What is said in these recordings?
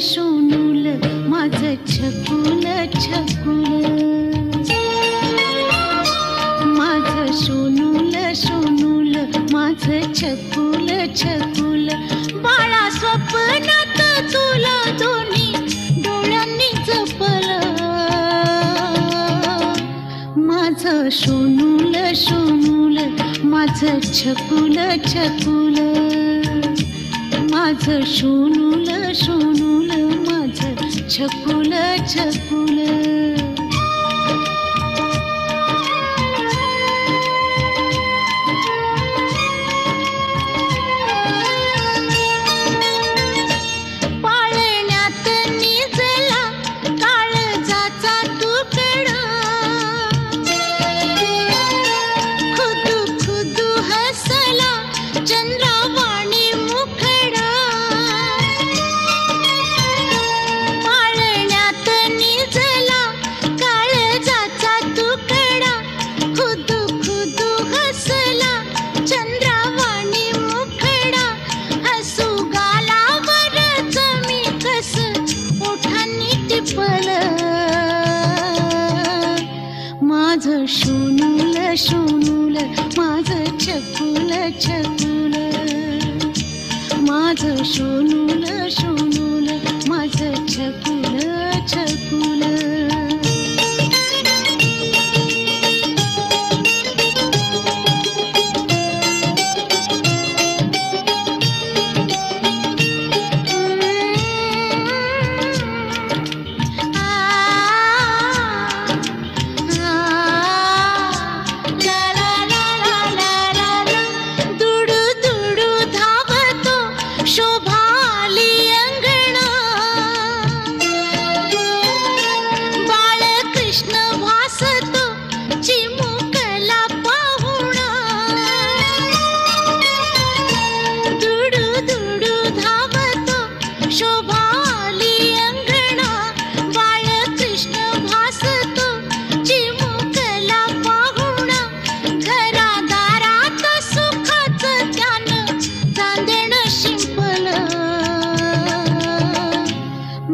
शोनूल माझं छकुल छकुल, माझं शोनूल शोनूल माझं छकुल छकुल. बाळा स्वप्नात तुला दोन्ही डोळ्यांनी जपलं, माझं शोनूल शोनूल माझं छकुल छकुल, माझं शोनूल शोनूल माझं छकुल छकुल. पाळण्यात निजला काळजाचा तुकडा, खुदू खुदू हसला चंद्रावाणी मुखडा. पाळण्यात निजला काळजाचा तुकडा, खुदू खुदू हसला चंद्रावाणी मुखडा. हसू गालावरच मी कस ओठांनी टिपलं, माझं शोनूल शोनूल माझं छकुल छकुल, माझं शोनूल शोनूल माझं छकुल छकुल.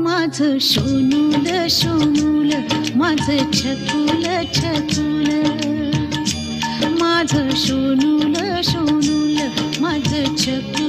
माझं शोनूल शोनूल माझं छकुल छकुल, माझं शोनूल शोनूल माझं छकुल